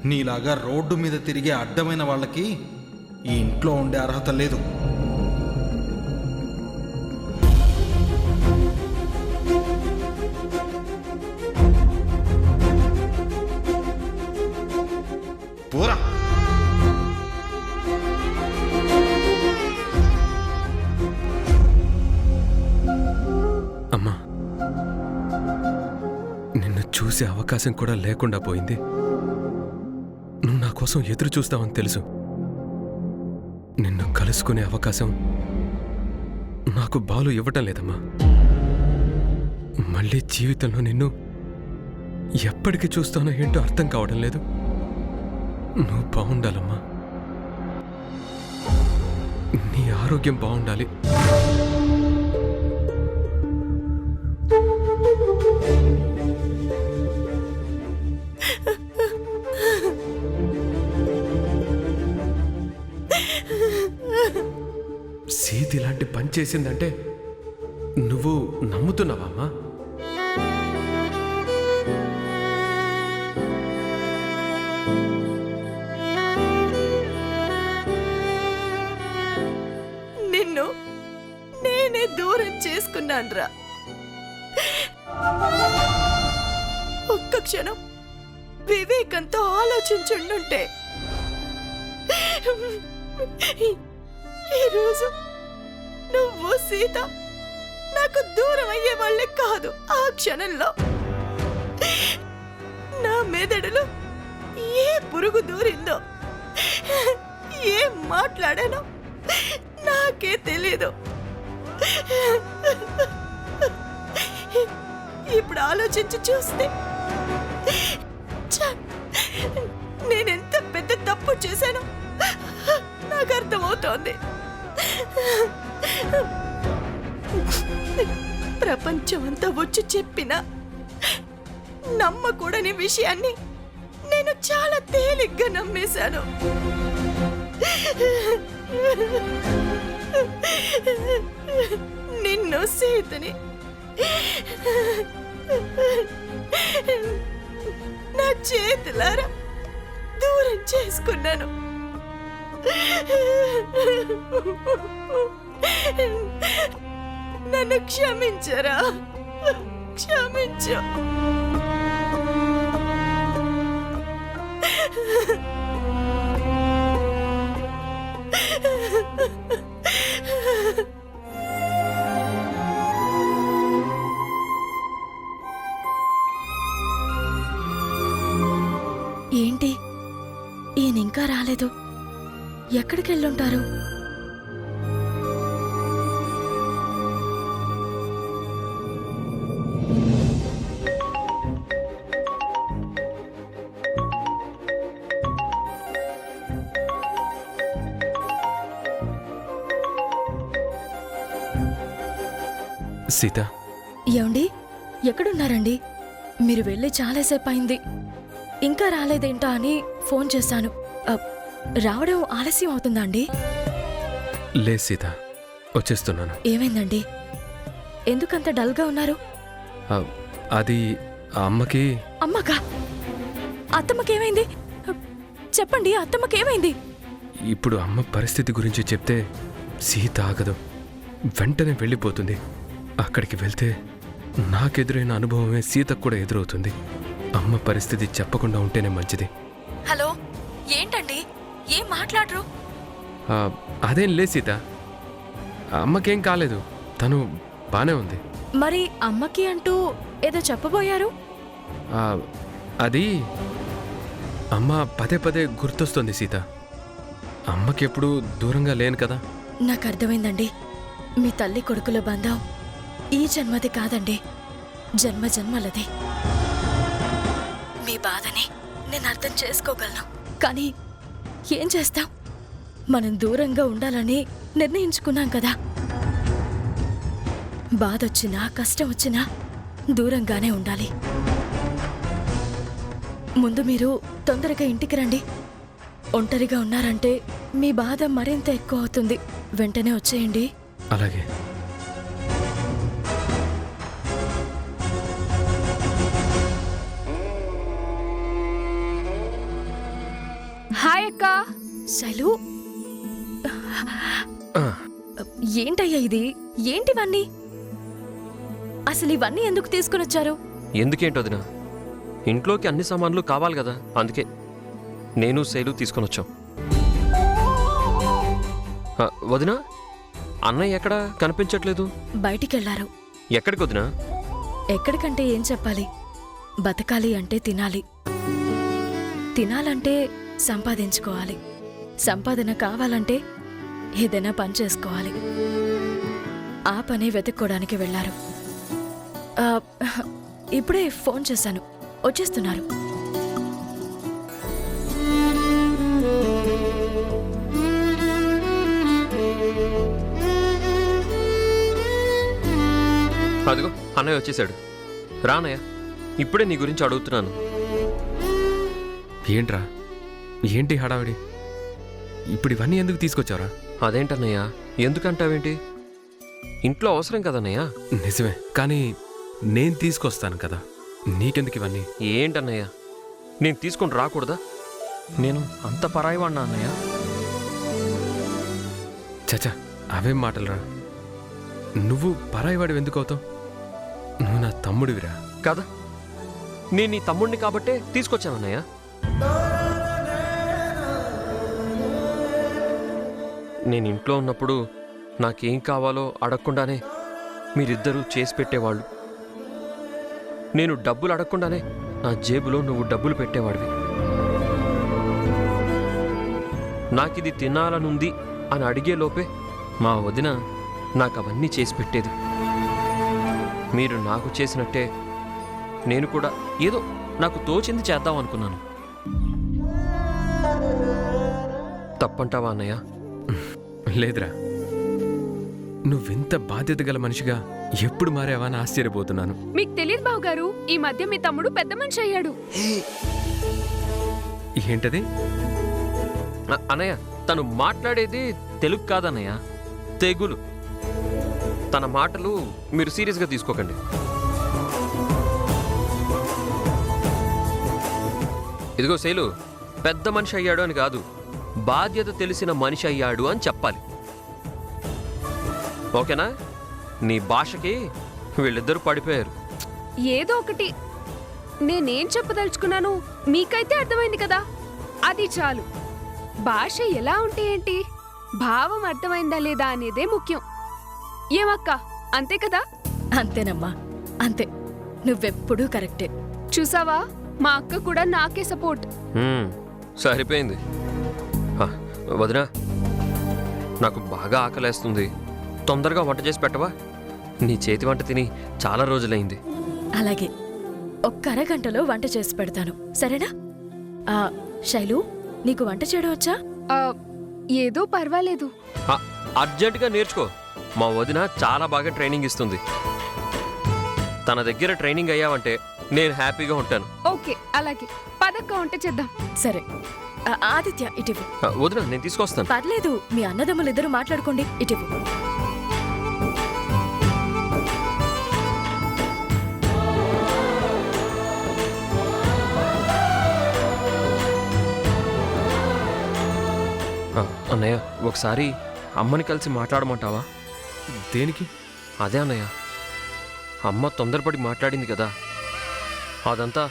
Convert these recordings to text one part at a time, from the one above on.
నీలాగా రోడ్డు మీద తిరిగే అడ్డమైన వాళ్ళకి ఈ ఇంట్లో ఉండే అర్హత లేదు. పోరా. అమ్మా, నిన్ను చూసే అవకాశం కూడా లేకుండా పోయింది. నువ్వు నా కోసం ఎదురు చూస్తావని తెలుసు. నిన్ను కలుసుకునే అవకాశం నాకు బాలు ఇవ్వటం లేదమ్మా. మళ్ళీ జీవితంలో నిన్ను ఎప్పటికి చూస్తానో ఏంటో అర్థం కావడం లేదు. నువ్వు బాగుండాలమ్మా. నీ ఆరోగ్యం బాగుండాలి. సీత ఇలాంటి పని చేసిందంటే నువ్వు నమ్ముతున్నావమ్మా? నిన్ను నేనే దూరం చేసుకున్నాన్రా. ఒక్క క్షణం వివేకంతో ఆలోచించుండుంటే ఈరోజు నువ్వు సీత నాకు దూరం అయ్యే వాళ్ళే కాదు. ఆ క్షణంలో నా మెదడులో ఏ పురుగు దూరిందో, ఏం మాట్లాడానో నాకే తెలీదు. ఇప్పుడు ఆలోచించి చూస్తే నేనెంత పెద్ద తప్పు చేశానో నాకు అర్థమవుతోంది. ప్రపంచం అంతా వచ్చి చెప్పినా నమ్మకూడని విషయాన్ని నేను చాలా తేలిగ్గా నమ్మేశాను. నిన్ను సీతని నా చేతులారా దూరం చేసుకున్నాను. నన్ను క్షమించరా, క్షమించు. ఏంటి ఈయన ఇంకా రాలేదు? ఎక్కడికి వెళ్ళుంటారు? సీత, ఏమండి, ఎక్కడున్నారండి? మీరు వెళ్ళి చాలాసేపు అయింది, ఇంకా రాలేదేంటా అని ఫోన్ చేశాను. రావడం ఆలస్యం అవుతుందా అండి? లే సీత, వచ్చేస్తున్నాను. ఏమైందండి? ఎందుకంత డల్గా ఉన్నారు? అది అమ్మకి. అమ్మకా? అత్తమ్మకేమైంది? చెప్పండి, అత్తమ్మకేమైంది? ఇప్పుడు అమ్మ పరిస్థితి గురించి చెప్తే సీత ఆగదు, వెంటనే వెళ్ళిపోతుంది. అక్కడికి వెళ్తే నాకెదురైన అనుభవమే సీతకు కూడా ఎదురవుతుంది. అమ్మ పరిస్థితి చెప్పకుండా ఉంటేనే మంచిది. హలో, ఏంటండి, ఏం మాట్లాడరు? అదేం లే సీత, అమ్మకేం కాలేదు, తను బానే ఉంది. మరి అమ్మకి అంటూ ఏదో చెప్పబోయారు? అది అమ్మ పదే పదే గుర్తొస్తుంది సీత. అమ్మకి ఎప్పుడు దూరంగా లేను కదా. నాకు అర్థమైందండి. మీ తల్లి కొడుకుల బంధం ఈ జన్మది కాదండి, జన్మ జన్మలది. మీ బాధని నేను అర్థం చేసుకోగలను, కానీ ఏం చేస్తాం? మనం దూరంగా ఉండాలని నిర్ణయించుకున్నాం కదా. బాధొచ్చినా కష్టం వచ్చినా దూరంగానే ఉండాలి. ముందు మీరు తొందరగా ఇంటికి రండి. ఒంటరిగా ఉన్నారంటే మీ బాధ మరింత ఎక్కువ అవుతుంది. వెంటనే వచ్చేయండి. అలాగే. హాయ్ అక్క. శైలు, ఆ, ఏంటయ్యా ఇది? ఏంటివన్నీ? అసలు ఇవన్నీ ఎందుకు తీసుకుని వచ్చారు? ఎందుకేంటి వదినా, ఇంట్లోకి అన్ని సామాన్లు కావాలి కదా, అందుకే నేను శైలు తీసుకొని వచ్చాం. వదినా, అన్నయ్య ఎక్కడా కనిపించట్లేదు. బయటికెళ్లారు. ఎక్కడికి వదినా? ఎక్కడికంటే ఏం చెప్పాలి? బతకాలి అంటే తినాలి, తినాలంటే సంపాదించుకోవాలి, సంపాదన కావాలంటే ఏదైనా పని చేసుకోవాలి. ఆ పని వెతుక్కోవడానికి వెళ్లారు. ఇప్పుడే ఫోన్ చేశాను, వచ్చేస్తున్నారు. అదిగో అన్నయ్య వచ్చేసాడు. రానయ్య, ఇప్పుడే నీ గురించి అడుగుతున్నాను. ఏంట్రా, ఏంటి హడావిడి? ఇప్పుడు ఇవన్నీ ఎందుకు తీసుకొచ్చావురా? అదేంటన్నయ్య, ఎందుకంటావేంటి? ఇంట్లో అవసరం కదన్నయ్య. నిజమే, కానీ నేను తీసుకొస్తాను కదా, నీకెందుకు ఇవన్నీ? ఏంటన్నయ్య, నేను తీసుకొని రాకూడదా? నేను అంత పరాయివాడినా అన్నయ్య? చచా, అవేం మాటలురా. నువ్వు పరాయివాడు ఎందుకు అవుతావు? నువ్వు నా తమ్ముడివిరా. కదా, నేను నీ తమ్ముడిని కాబట్టే తీసుకొచ్చానన్నయ్య. నేను ఇంట్లో ఉన్నప్పుడు నాకేం కావాలో అడగకుండానే మీరిద్దరూ చేసి పెట్టేవాళ్ళు. నేను డబ్బులు అడగకుండానే నా జేబులో నువ్వు డబ్బులు పెట్టేవాడివి. నాకిది తినాలనుంది అని అడిగే లోపే మా వదిన నాకు అవన్నీ చేసి పెట్టేది. మీరు నాకు చేసినట్టే నేను కూడా ఏదో నాకు తోచింది చేద్దాం అనుకున్నాను. తప్పంటావా అన్నయ్య? లేదురా, నువ్వింత బాధ్యత గల మనిషిగా ఎప్పుడు మారావా అని ఆశ్చర్యపోతున్నాను. మీకు తెలియదు బావగారు, ఈ మధ్య మీ తమ్ముడు పెద్ద మనిషి అయ్యాడు. ఏంటది? అన్నయ్య, తను మాట్లాడేది తెలుగు కాదన్నయ్య, తెగులు. తన మాటలు మీరు సీరియస్గా తీసుకోకండి. ఇదిగో శైలు, పెద్ద మనిషి అయ్యాడు అని కాదు, బాధ్యత తెలిసిన మనిషి అయ్యాడు అని చెప్పాలి. ఓకేనా? నీ భాషకి వీళ్ళిద్దరూ పడిపోయారు. ఏదో ఒకటి నేనేం చెప్పదలుచుకున్నాను మీకైతే అర్థమైంది కదా, అది చాలు. భాష ఎలా ఉంటే ఏంటి, భావం అర్థమైందా లేదా అనేదే ముఖ్యం. ఏమక్క, అంతే కదా? అంతేనమ్మా, అంతే. నువ్వెప్పుడూ కరెక్టే. చూసావా, మా అక్క కూడా నాకే సపోర్ట్. సరిపోయింది. వదినా, నాకు బాగా ఆకలేస్తుంది, తొందరగా వంట చేసి పెట్టవా? నీ చేతి వంట తిని చాలా రోజులైంది. అలాగే, ఒక్క అరగంటలో వంట చేసి పెడతాను, సరేనా? శైలు, నీకు వంట చేయడం వచ్చా? ఆ, ఏదో పర్వాలేదు. అర్జెంటుగా నేర్చుకో. మా వదిన చాలా బాగా ట్రైనింగ్ ఇస్తుంది. తన దగ్గర ట్రైనింగ్ అయ్యావంటే నేను హ్యాపీగా ఉంటాను. ఓకే, అలాగే. పదక్క వంట చేద్దాం. సరే. ఆదిత్య, ఇటివ్వు. వదిన, నేను తీసుకొస్తాను. పర్లేదు, మీ అన్నదమ్ములిద్దరూ మాట్లాడుకోండి. ఇటివ్వు. అన్నయ్య, ఒకసారి అమ్మని కలిసి మాట్లాడమంటావా? దేనికి? అదే అన్నయ్య, అమ్మ తొందరపడి మాట్లాడింది కదా, అదంతా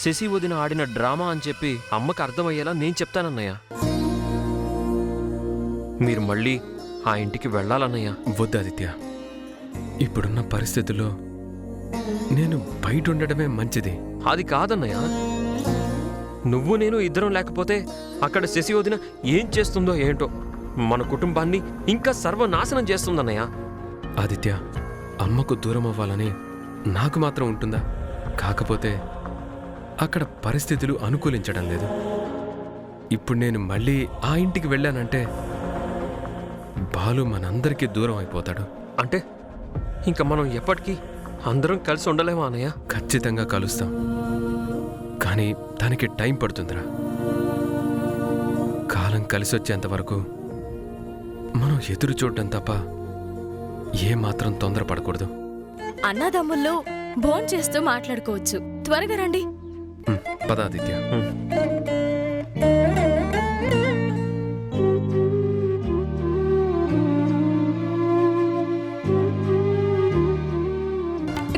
శశి వదిన ఆడిన డ్రామా అని చెప్పి అమ్మకి అర్థమయ్యేలా నేను చెప్తానన్నయ్య. మీరు మళ్ళీ ఆ ఇంటికి వెళ్ళాలన్నయ్య. వద్దు ఆదిత్య, ఇప్పుడున్న పరిస్థితుల్లో నేను బయట ఉండడమే మంచిది. అది కాదన్నయ్య, నువ్వు నేను ఇద్దరం లేకపోతే అక్కడ శశి వదిన ఏం చేస్తుందో ఏంటో, మన కుటుంబాన్ని ఇంకా సర్వనాశనం చేస్తుందన్నయ్య. ఆదిత్య, అమ్మకు దూరం అవ్వాలని నాకు మాత్రం ఉంటుందా? కాకపోతే అక్కడ పరిస్థితులు అనుకూలించడం లేదు. ఇప్పుడు నేను మళ్ళీ ఆ ఇంటికి వెళ్ళానంటే బాలు మనందరికీ దూరం అయిపోతాడు. అంటే ఇంకా మనం ఎప్పటికీ అందరం కలిసి ఉండలేమా అన్నయ్య? ఖచ్చితంగా కలుస్తాం, కానీ దానికి టైం పడుతుందిరా. కాలం కలిసి వచ్చేంత వరకు మనం ఎదురు చూడటం తప్ప ఏ మాత్రం తొందరపడకూడదు. అన్నదమ్ముళ్ళు భోంచేస్తూ మాట్లాడుకోవచ్చు. త్వరగా రండి. పద ఆదిత్య.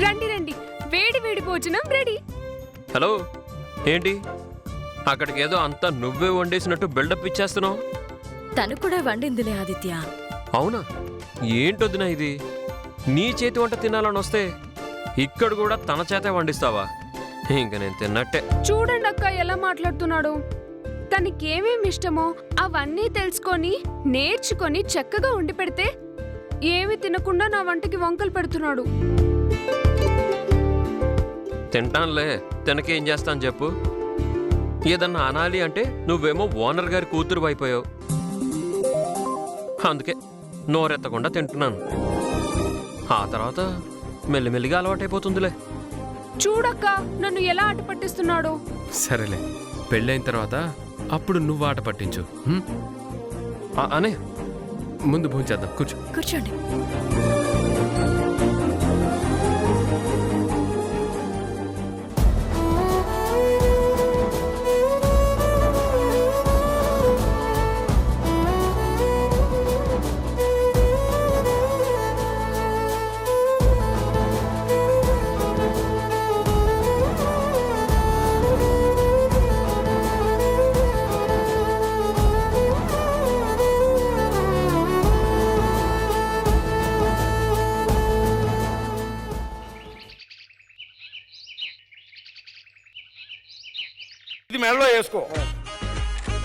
రండి రండి, వేడి వేడి భోజనం రెడీ. హలో, ఏంటి అక్కడికి ఏదో అంతా నువ్వే వండేసినట్టు బిల్డప్ ఇచ్చేస్తున్నావు? తను కూడా వండిందిలే ఆదిత్య. అవునా? ఏంటొద్దునా ఇది? నీ చేతి వంట తినాలని వస్తే ఇక్కడ కూడా తన చేతే వండిస్తావా? ఇంక నేను తిన్నట్టే. చూడండి అక్క ఎలా మాట్లాడుతున్నాడు. తనకేమేమి ఇష్టమో అవన్నీ తెలుసుకొని నేర్చుకొని చక్కగా వండి పెడితే ఏమి తినకుండా నా వంటకి వంకలు పెడుతున్నాడు. తింటానులే, తినకేం చేస్తాను చెప్పు. ఏదన్నా అనాలి అంటే నువ్వేమో ఓనర్ గారి కూతురు అయిపోయావు. అందుకే నోరెత్తకుండా తింటున్నాను. ఆ తర్వాత మెల్లిమెల్లిగా అలవాటైపోతుందిలే. చూడక్క నన్ను ఎలా ఆట పట్టిస్తున్నాడు. సరేలే, పెళ్ళైన తర్వాత అప్పుడు నువ్వు ఆట పట్టించు. అనే ముందు భోంచేద్దాం, కూర్చో. కూర్చోండి. ఇది మెడలో వేసుకో.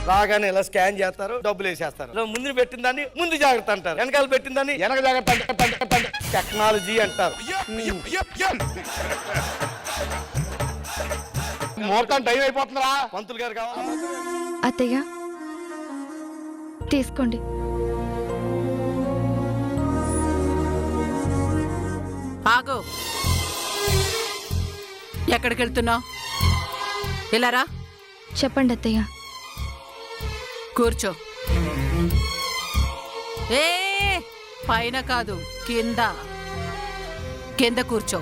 రాగానే ఇలా స్కాన్ చేస్తారు, డబ్బులు వేసేస్తారు. ముందు పెట్టిన దాన్ని ముందు జాగ్రత్త అంటారు, వెనకాల పెట్టిన దాన్ని వెనక జాగ్రత్త. టెక్నాలజీ అంటారు. మొత్తం టైం అయిపోతుందిరా. పంతులు గారు కావాలి. అత్తయ్య తీసుకోండి. ఆగు. ఎక్కడికి వెళ్తున్నావు? ఇలా రా. చెప్పండి అత్తయ్య. కూర్చో. ఏ పైన కాదు, కింద. కింద కూర్చో.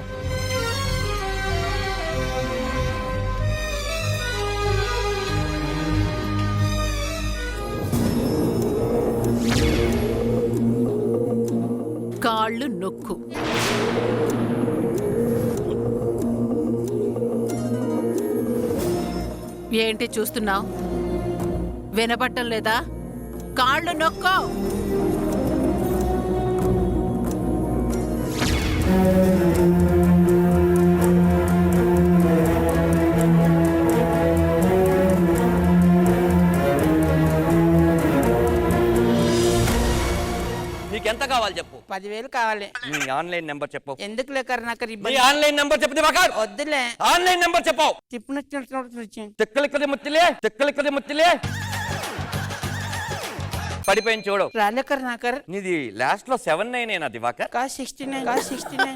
కాళ్ళు నొక్కు. ఏంటి చూస్తున్నావు? వినబట్టం లేదా? కాళ్ళు నొక్కో. నీకెంత కావాలి చెప్పు. 10,000 కావాలి. నీ ఆన్లైన్ నెంబర్ చెప్పు. ఎందుకు లేకర్ నీ ఆన్లైన్ నెంబర్ చెప్పు. వద్దులే. ఆన్లైన్ నెంబర్ చెప్పు. తిప్పిన తిక్కలిక్కది ముత్తిలే పడిపోయింది చూడు. రాలేకర్ నాకర్ నీది లాస్ట్ లో 79 దివాకర్. కా 69.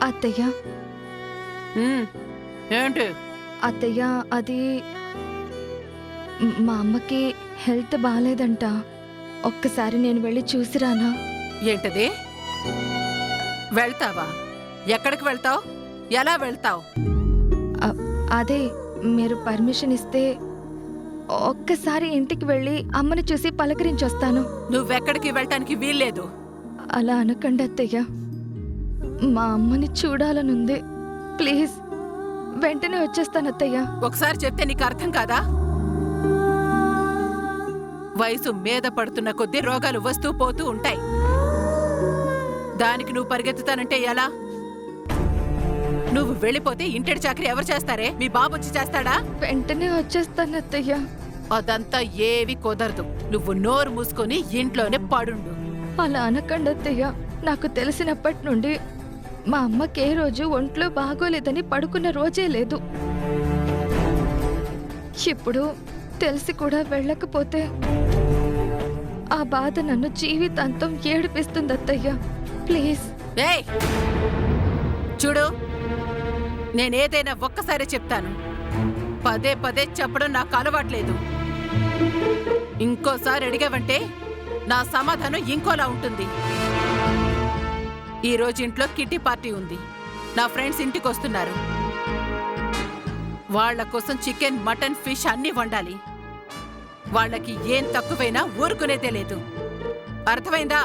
అత్తయ్య ఏంటి? అత్తయ్య అది మా అమ్మకి హెల్త్ బాగాలేదంట. ఒక్కసారి నేను వెళ్ళి చూసిరానా? ఏంటది? వెళ్తావా? ఎక్కడికి వెళ్తావు? ఎలా వెళ్తావు? అదే మీరు పర్మిషన్ ఇస్తే ఒక్కసారి ఇంటికి వెళ్ళి అమ్మని చూసి పలకరించొస్తాను. నువ్వెక్కడికి వెళ్ళటానికి వీల్లేదు. అలా అనకండి అత్తయ్య, మా అమ్మని చూడాలనుంది. ప్లీజ్ వెంటనే వచ్చేస్తాను అత్తయ్య. ఒకసారి చెప్తే నీకు అర్థం కాదా? వయసు మీద పడుతున్న కొద్దీ రోగాలు వస్తూ పోతూ ఉంటాయి. దానికి నువ్వు పరిగెత్తుతానంటే ఎలా? నువ్వు వెళ్ళిపోతే ఇంటి చాకరీ ఎవరు చేస్తారే? మీ బాబు వచ్చి చేస్తాడా? వెంటనే వచ్చేస్తాను అత్తయ్య. అదంతా ఏవి కుదరదు. నువ్వు నోరు మూసుకొని ఇంట్లోనే పడుండు. అలా అనకండి అత్తయ్య, నాకు తెలిసినప్పటి నుండి మా అమ్మకి ఏ రోజు ఒంట్లో బాగోలేదని పడుకున్న రోజే లేదు. ఇప్పుడు తెలిసి కూడా వెళ్ళకపోతే ఆ బాధ నన్ను జీవితాంతం ఏడిపిస్తుంది అత్తయ్య. ప్లీజ్. ఏయ్ చూడు, నేనేదైనా ఒక్కసారి చెప్తాను. పదే పదే చెప్పడం నాకు అలవాట్లేదు. ఇంకోసారి అడిగావంటే నా సమాధానం ఇంకోలా ఉంటుంది. ఈ రోజు ఇంట్లో కిట్టి పార్టీ ఉంది. నా ఫ్రెండ్స్ ఇంటికి వస్తున్నారు. వాళ్ళ కోసం చికెన్, మటన్, ఫిష్ అన్నీ వండాలి. వాళ్ళకి ఏం తక్కువైనా ఊరుకునేదే లేదు. అర్థమైందా?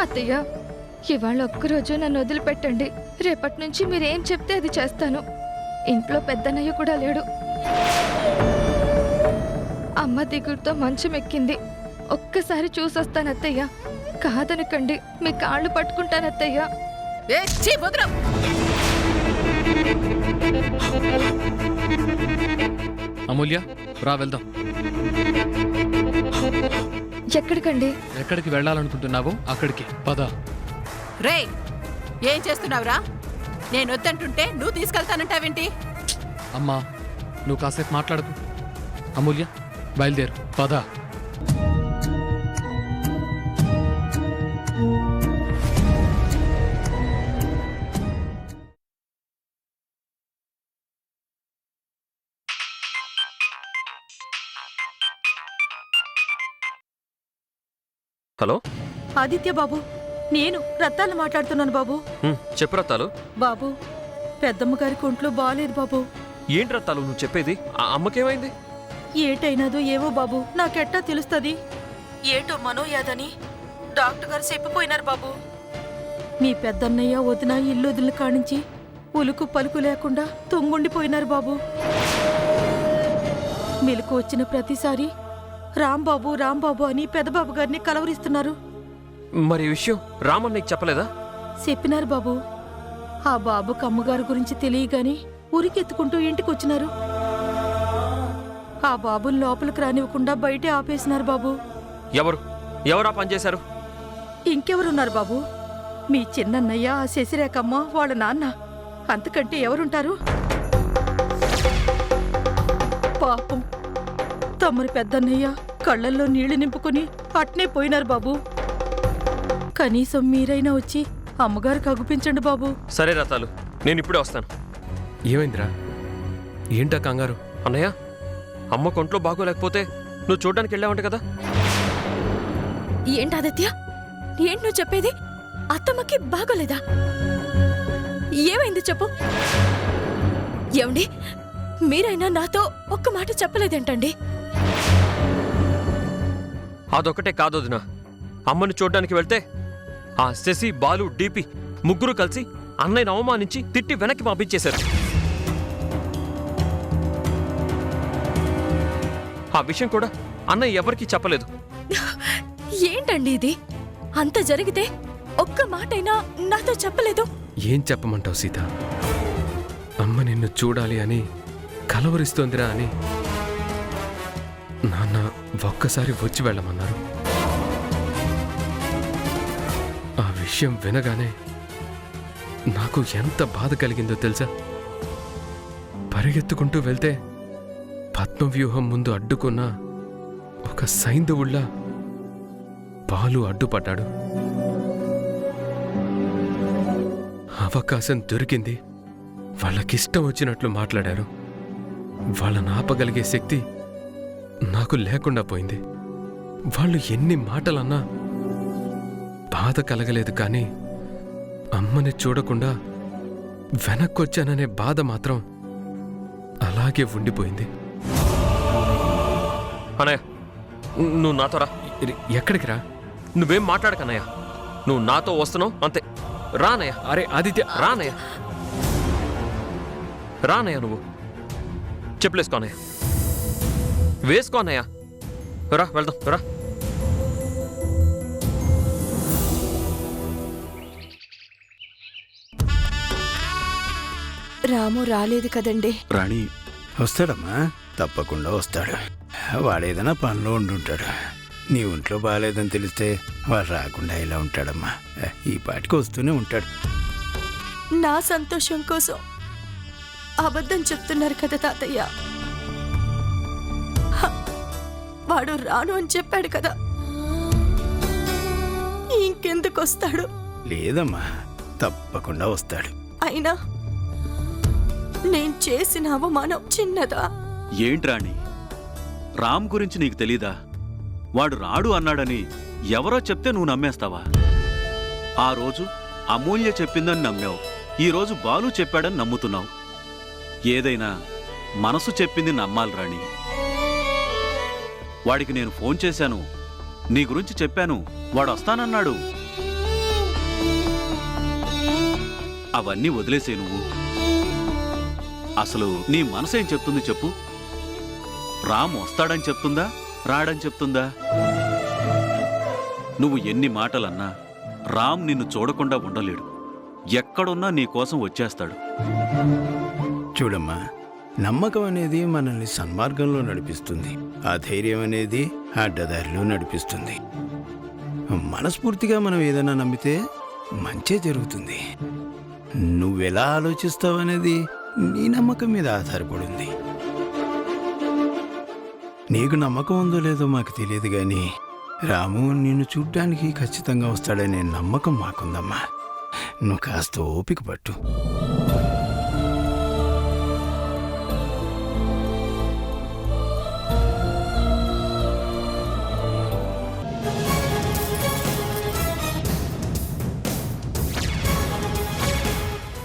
అత్తయ్య, ఇవాళ ఒక్కరోజు నన్ను వదిలిపెట్టండి. రేపటి నుంచి మీరేం చెప్తే అది చేస్తాను. ఇంట్లో పెద్దన్నయ్య కూడా లేడు. అమ్మ దిగుడుతో మంచం ఎక్కింది. ఒక్కసారి చూసొస్తాను అత్తయ్య. కాదనకండి, మీ కాళ్ళు పట్టుకుంటాను అత్తయ్య. ఏ, ఛీ, వదరు. అమూల్య, రా వెళ్దాం. ఎక్కడికండి? ఎక్కడికి వెళ్ళాలనుకుంటున్నావో అక్కడికి పద. రే, ఏం చేస్తున్నావురా? నేను వద్దంటుంటే నువ్వు తీసుకెళ్తానంటావేంటి? అమ్మా, నువ్వు కాసేపు మాట్లాడకు. అమూల్య, బయలుదేరు, పద. హలో. ఆదిత్య బాబు, నేను రత్తాలు మాట్లాడుతున్నాను బాబు. చెప్పు రత్తాలు. బాబు, పెద్దమ్మ గారికి ఒంట్లో బాగాలేదు బాబు. ఏంటి రత్తాలు నువ్వు చెప్పేది? ఆ అమ్మకేమైంది? ఏటైనాదో ఏవో బాబు, నాకెట్టా తెలుస్తుంది? ఏటో మనోయాదని డాక్టర్ గారు చెప్పిపోయినారు బాబు. మీ పెద్దన్నయ్య వదిన ఇల్లు వదిలిన కానించి ఉలుకు పలుకు లేకుండా తొంగుండిపోయినారు బాబు. మెలకు వచ్చిన ప్రతిసారి రాంబాబు రాంబాబు అని పెద్దబాబు గారిని కలవరిస్తున్నారు. మరి ఈ విషయం రామన్ నీకు చెప్పలేదా? చెప్పినారు బాబు. ఆ బాబుకు అమ్మగారి గురించి తెలియగాని ఉరికెత్తుకుంటూ ఇంటికొచ్చినారు. ఆ బాబుని లోపలికి రానివ్వకుండా బయటే ఆపేసినారు బాబు. ఎవరా పనిచేశారు? ఇంకెవరున్నారు బాబు? మీ చిన్నన్నయ్య, ఆ శశిరేఖమ్మ, వాళ్ళ నాన్న. అంతకంటే ఎవరుంటారు? పాపం తమరి పెద్దన్నయ్య కళ్ళల్లో నీళ్లు నింపుకుని అట్నే పోయినారు బాబు. కనీసం మీరైనా వచ్చి అమ్మగారికి అగుపించండి బాబు. సరే రతాలు, నేను ఇప్పుడే వస్తాను. ఏమైందిరా? ఏంటా కంగారు? అన్నయ్య, అమ్మ కొంట్లో బాగోలేకపోతే నువ్వు చూడ్డానికి వెళ్ళావంట కదా? ఏంటి ఆదిత్య, ఏంటి నువ్వు చెప్పేది? అత్తమ్మకి బాగోలేదా? ఏమైంది చెప్పు. ఏమండి, మీరైనా నాతో ఒక్క మాట చెప్పలేదేంటండి? అదొకటే కాదొదినా, అమ్మని చూడ్డానికి వెళ్తే ఆ శశి, బాలు, డీపీ ముగ్గురు కలిసి అన్నయ్యను అవమానించి తిట్టి వెనక్కి పంపించేశారు. ఆ విషయం కూడా అన్నయ్య ఎవరికీ చెప్పలేదు. ఏంటండి ఇది? అంత జరిగితే ఒక్క మాటైనా నాతో చెప్పలేదు. ఏం చెప్పమంటావు సీత? అమ్మ నిన్ను చూడాలి అని కలవరిస్తోందిరా అని నాన్న ఒక్కసారి వచ్చి వెళ్ళమన్నారు. ఆ విషయం వినగానే నాకు ఎంత బాధ కలిగిందో తెలుసా? పరిగెత్తుకుంటూ వెళ్తే పద్మవ్యూహం ముందు అడ్డుకున్న ఒక సైంధవుళ్ళ బాలు అడ్డుపడ్డాడు. అవకాశం దొరికింది. వాళ్ళకిష్టం వచ్చినట్లు మాట్లాడారు. వాళ్ళని ఆపగలిగే శక్తి నాకు లేకుండా పోయింది. వాళ్ళు ఎన్ని మాటలన్నా బాధ కలగలేదు, కానీ అమ్మని చూడకుండా వెనక్కొచ్చాననే బాధ మాత్రం అలాగే ఉండిపోయింది. అన్నయ్య, నువ్వు నాతో రా. ఎక్కడికి రా? నువ్వేం మాట్లాడకన్నయ్య, నువ్వు నాతో వస్తున్నావు అంతే. రానయ్య. అరే ఆదిత్య, రానయ్య, రానయ్య. నువ్వు చెప్పులేసుకో అన్నయ్య, వేసుకో అన్నయ్య. రా వెళ్దాం, రా. రాము రాలేదు కదండి. రాణి వస్తాడమ్మా, తప్పకుండా వస్తాడు. వాడేదైనా పనిలో ఉండుంటాడు. నీ ఒంట్లో బాగాలేదని తెలిస్తే వాడు రాకుండా ఇలా ఉంటాడమ్మా. ఈ పాటికి వస్తూనే ఉంటాడు. నా సంతోషం కోసం అబద్ధం చెప్తున్నారు కదా తాతయ్య. వాడు రాను అని చెప్పాడు కదా, ఇంకెందుకు వస్తాడు? లేదమ్మా, తప్పకుండా వస్తాడు. అయినా నేను చేసిన అవమానం చిన్నదా? ఏంట్రాణి, రామ్ గురించి నీకు తెలీదా? వాడు రాడు అన్నాడని ఎవరో చెప్తే నువ్వు నమ్మేస్తావా? ఆ రోజు అమూల్య చెప్పిందని నమ్మావు, ఈరోజు బాలు చెప్పాడని నమ్ముతున్నావు. ఏదైనా మనసు చెప్పింది నమ్మాలి రాణి. వాడికి నేను ఫోన్ చేశాను, నీ గురించి చెప్పాను, వాడు వస్తానన్నాడు. అవన్నీ వదిలేసే నువ్వు. అసలు నీ మనసేం చెప్తుంది చెప్పు? రామ్ వస్తాడని చెప్తుందా, రాడని చెప్తుందా? నువ్వు ఎన్ని మాటలన్నా రామ్ నిన్ను చూడకుండా ఉండలేడు. ఎక్కడున్నా నీ కోసం వచ్చేస్తాడు. చూడమ్మా, నమ్మకం అనేది మనల్ని సన్మార్గంలో నడిపిస్తుంది, ఆ ధైర్యం అనేది అడ్డదారిలో నడిపిస్తుంది. మనస్ఫూర్తిగా మనం ఏదైనా నమ్మితే మంచే జరుగుతుంది. నువ్వెలా ఆలోచిస్తావనేది నీ నమ్మకం మీద ఆధారపడింది. నీకు నమ్మకం ఉందో లేదో మాకు తెలియదు కానీ రాము నిన్ను చూడ్డానికి ఖచ్చితంగా వస్తాడనే నమ్మకం మాకుందమ్మా. నువ్వు కాస్త ఓపిక పట్టు.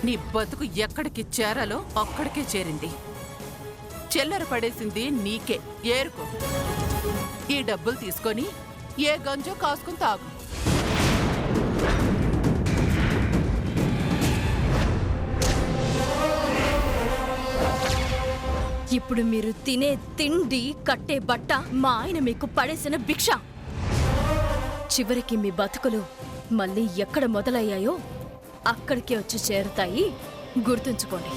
నీ బతుకు ఎక్కడికి చేరాలో అక్కడికే చేరింది. చిల్లర పడేసింది నీకే, ఏరుకో. ఈ డబ్బులు తీసుకొని ఏ గంజో కాసుకుని తాగు. ఇప్పుడు మీరు తినే తిండి, కట్టే బట్ట మా ఆయన మీకు పడేసిన భిక్ష. చివరికి మీ బతుకులు మళ్ళీ ఎక్కడ మొదలయ్యాయో అక్కడికే వచ్చి చేరుతాయి. గుర్తుంచుకోండి.